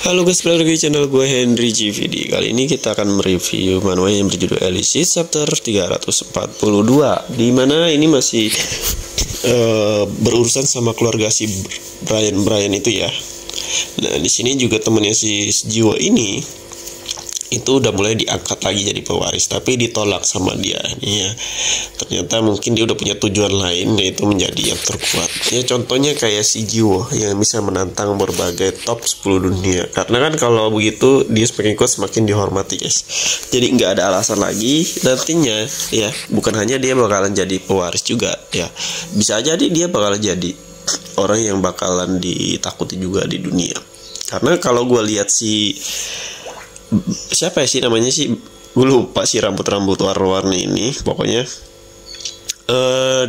Halo guys, balik lagi di channel gue Henry GVD. Kali ini kita akan mereview manual yang berjudul Elysis chapter 342, dimana ini masih berurusan sama keluarga si Brian itu ya. Nah, di sini juga temennya si Jiwo ini itu udah mulai diangkat lagi jadi pewaris, tapi ditolak sama dia nih ya. Ternyata mungkin dia udah punya tujuan lain, yaitu menjadi yang terkuat ya. Contohnya kayak si Jiwo yang bisa menantang berbagai top 10 dunia. Karena kan kalau begitu dia semakin kuat, semakin dihormati guys. Jadi nggak ada alasan lagi nantinya ya, bukan hanya dia bakalan jadi pewaris juga ya, bisa jadi dia bakalan jadi orang yang bakalan ditakuti juga di dunia. Karena kalau gue lihat si siapa ya sih namanya sih, gue lupa sih, rambut warna-warni ini pokoknya.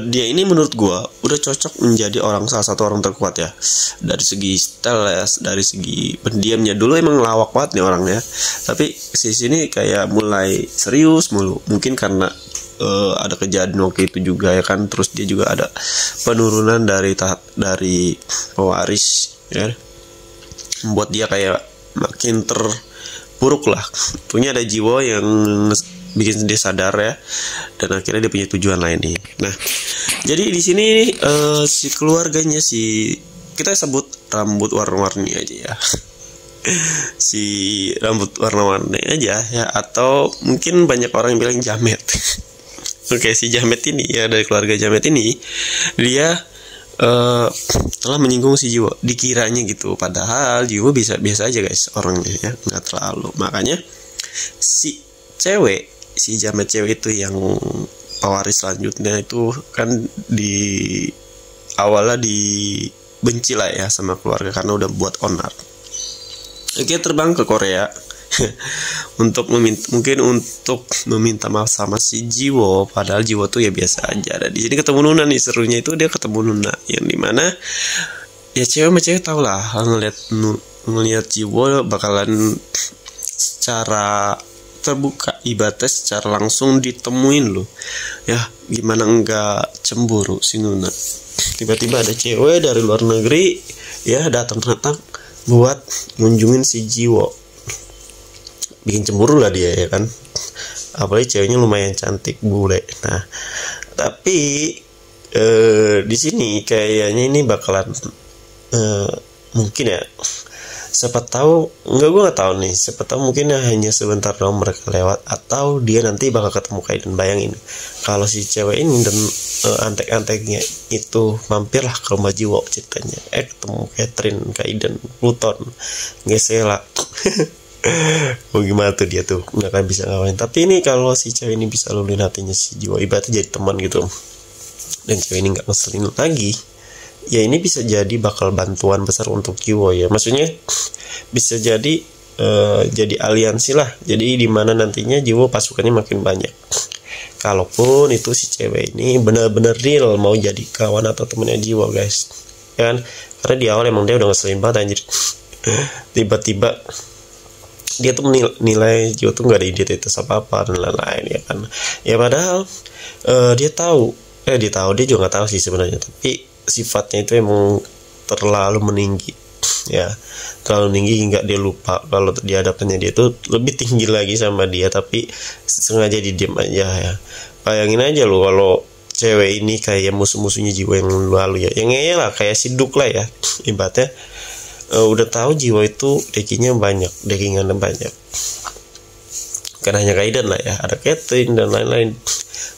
Dia ini menurut gue udah cocok menjadi salah satu orang terkuat ya, dari segi style ya, dari segi pendiamnya. Dulu emang lawak banget nih orangnya, tapi di sini kayak mulai serius mulu, mungkin karena ada kejadian waktu itu juga ya kan. Terus dia juga ada penurunan dari pewaris ya, membuat dia kayak makin buruk lah. Punya ada Jiwo yang bikin dia sadar ya, dan akhirnya dia punya tujuan lain nih. Nah, jadi di sini si keluarganya kita sebut rambut warna-warni aja ya. Si rambut warna-warni aja ya, atau mungkin banyak orang yang bilang jamet. Oke, si jamet ini ya, dari keluarga jamet ini, dia telah menyinggung si Jiwo, dikiranya gitu, padahal Jiwo biasa aja guys orangnya ya, nggak terlalu. Makanya si jamet cewek itu yang pewaris selanjutnya itu kan awalnya dibenci lah ya sama keluarga karena udah buat onar. Oke, terbang ke Korea untuk meminta maaf sama si Jiwo, padahal Jiwo tuh ya biasa aja. Dan di sini ketemu Nuna nih, serunya itu dia ketemu Nuna yang dimana ya cewek sama cewek tau lah, ngelihat Jiwo bakalan secara terbuka, ibaratnya secara langsung ditemuin loh ya, gimana enggak cemburu si Nuna. Tiba-tiba ada cewek dari luar negeri ya datang buat ngunjungin si Jiwo, bikin cemburu lah dia ya kan, apalagi ceweknya lumayan cantik, bule. Nah, tapi di sini kayaknya ini bakalan mungkin ya, siapa tahu, gue nggak tahu nih, siapa tahu mungkin hanya sebentar doang mereka lewat, atau dia nanti bakal ketemu Kaiden. Bayangin kalau si cewek ini dan antek-anteknya itu mampirlah ke rumah Jiwo ceritanya, ketemu Catherine, Kaiden, Pluton, Gesela. Mau gimana tuh, dia tuh nggak akan bisa ngawain. Tapi ini kalau si cewek ini bisa luluhin hatinya si Jiwo, ibaratnya jadi teman gitu, dan cewek ini nggak ngeselin lagi ya, ini bisa jadi bakal bantuan besar untuk Jiwo ya. Maksudnya bisa jadi jadi aliansi lah, jadi dimana nantinya Jiwo pasukannya makin banyak. Kalaupun itu si cewek ini benar-benar real mau jadi kawan atau temennya Jiwo guys ya kan. Karena di awal emang dia udah ngeselin banget anjir. Tiba-tiba dia tuh menilai Jiwo tuh nggak ada identitas apa-apa dan lain-lain ya kan. Ya padahal dia juga nggak tahu sih sebenarnya, tapi sifatnya itu emang terlalu meninggi ya, terlalu tinggi hingga dia lupa kalau di hadapannya dia tuh lebih tinggi lagi sama dia, tapi sengaja didiem aja ya. Bayangin aja lo kalau cewek ini kayak musuh-musuhnya Jiwo yang lalu ya, yang ngeyel lah, kayak si Duk lah ya ibaratnya. Udah tahu Jiwo itu deckingannya banyak, bukan hanya Kaiden lah ya, ada Catherine dan lain-lain,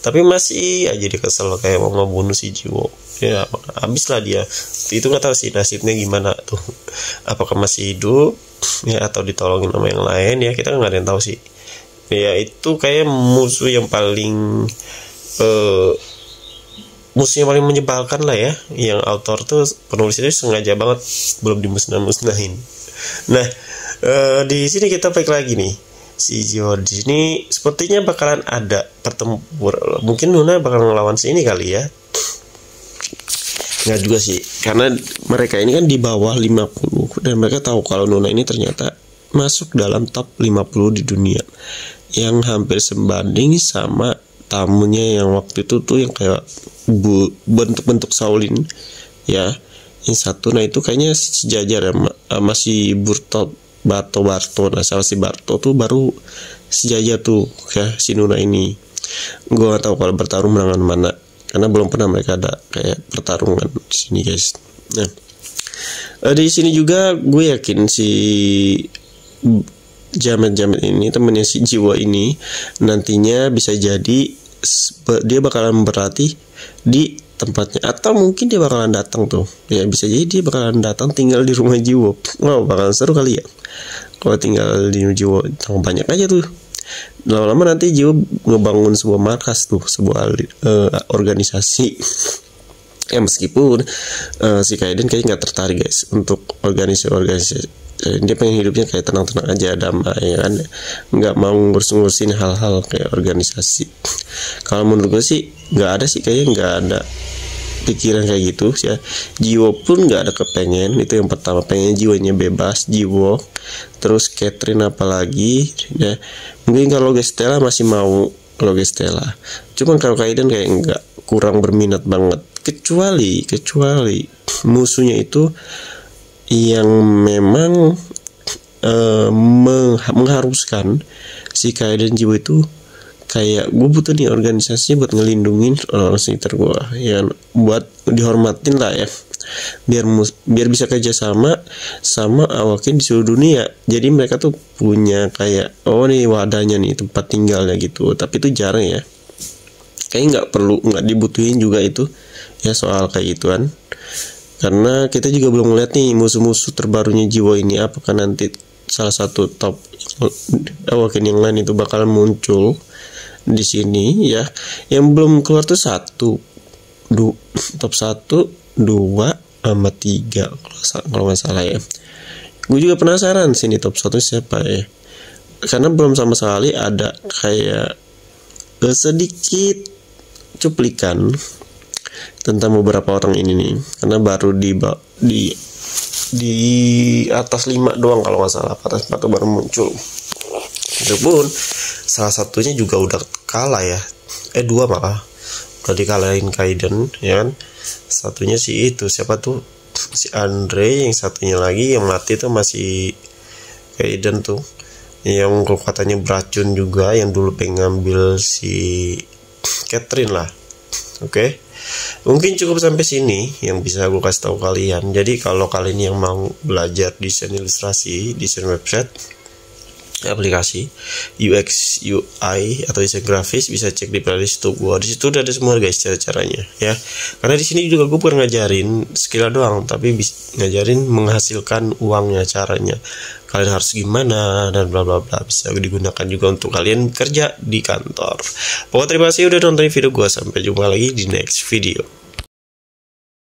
tapi masih aja dia kesel kayak mau ngebunuh si Jiwo ya. Habis lah dia itu, nggak tahu sih nasibnya gimana tuh, apakah masih hidup ya atau ditolongin sama yang lain ya, kita nggak ada yang tahu sih ya. Itu kayak musuh yang paling menyebalkan lah ya, yang author tuh, penulis itu sengaja banget belum dimusnah-musnahin. Nah, di sini kita balik lagi nih, si Jiwo di sini sepertinya bakalan ada pertempuran, mungkin Nuna bakal ngelawan si ini kali ya. Nggak juga sih, karena mereka ini kan di bawah 50, dan mereka tahu kalau Nuna ini ternyata masuk dalam top 50 di dunia, yang hampir sebanding sama tamunya yang waktu itu tuh yang kayak bentuk-bentuk Shaolin ya, yang satu. Nah itu kayaknya sejajar ya, masih Burtop Barto. Nah sama si Barto tuh baru sejajar tuh ya si Nuna ini. Gue gak tahu kalau bertarung menangan mana, karena belum pernah mereka ada kayak pertarungan di sini guys. Nah di sini juga gue yakin si Jamet ini, temennya si Jiwo ini, nantinya bisa jadi dia bakalan berlatih di tempatnya, atau mungkin dia bakalan datang tuh ya, bisa jadi dia bakalan datang tinggal di rumah Jiwo. Wow, bakalan seru kali ya kalau tinggal di Jiwo. Banyak aja tuh, lama-lama nanti Jiwo ngebangun sebuah markas tuh, sebuah organisasi. Ya meskipun si Kaiden kayaknya nggak tertarik guys untuk organisasi. Dia pengen hidupnya kayak tenang-tenang aja, damai ya kan, nggak mau ngurus-ngurusin hal-hal kayak organisasi. Kalau menurut gue sih nggak ada sih, kayaknya nggak ada pikiran kayak gitu ya. Jiwo pun nggak ada kepengen, itu yang pertama, pengen jiwanya bebas Jiwo. Terus Catherine apalagi ya, mungkin kalau Gestella masih mau, kalau Gestella. Cuman kalau Kaiden kayak nggak, kurang berminat banget, kecuali musuhnya itu yang memang mengharuskan si Kaiden Jiwo itu kayak, gue butuh nih organisasi buat ngelindungin orang sekitar gue ya, buat dihormatin lah ya, biar bisa kerjasama sama awakin di seluruh dunia. Jadi mereka tuh punya kayak, oh nih wadahnya nih, tempat tinggalnya gitu. Tapi itu jarang ya, kayaknya nggak dibutuhin juga itu ya soal kayak gituan. Karena kita juga belum ngeliat nih musuh-musuh terbarunya Jiwo ini, apakah nanti salah satu top awaken yang lain itu bakal muncul di sini ya. Yang belum keluar tuh top 1, 2 sama 3 kalau nggak salah ya. Gue juga penasaran sini top 1 siapa ya, karena belum sama sekali ada kayak sedikit cuplikan tentang beberapa orang ini nih, karena baru di atas 5 doang kalau nggak salah, atas 4 baru muncul. Itu pun salah satunya juga udah kalah ya, 2 malah udah dikalahin Kaiden ya kan. Satunya si itu siapa tuh, si Andre, yang satunya lagi yang mati tuh masih Kaiden tuh, yang kekuatannya beracun juga, yang dulu pengen ngambil si Catherine lah. Oke. Mungkin cukup sampai sini yang bisa gue kasih tahu kalian. Jadi kalau kalian yang mau belajar desain ilustrasi, desain website, aplikasi, UX, UI atau desain grafis, bisa cek di playlist YouTube gue. Di situ udah ada semua guys cara-caranya ya. Karena di sini juga gue bukan ngajarin skill doang, tapi ngajarin menghasilkan uangnya, caranya. Kalian harus gimana dan bla bla bla, bisa digunakan juga untuk kalian kerja di kantor. Pokoknya terima kasih udah nonton video gue, sampai jumpa lagi di next video.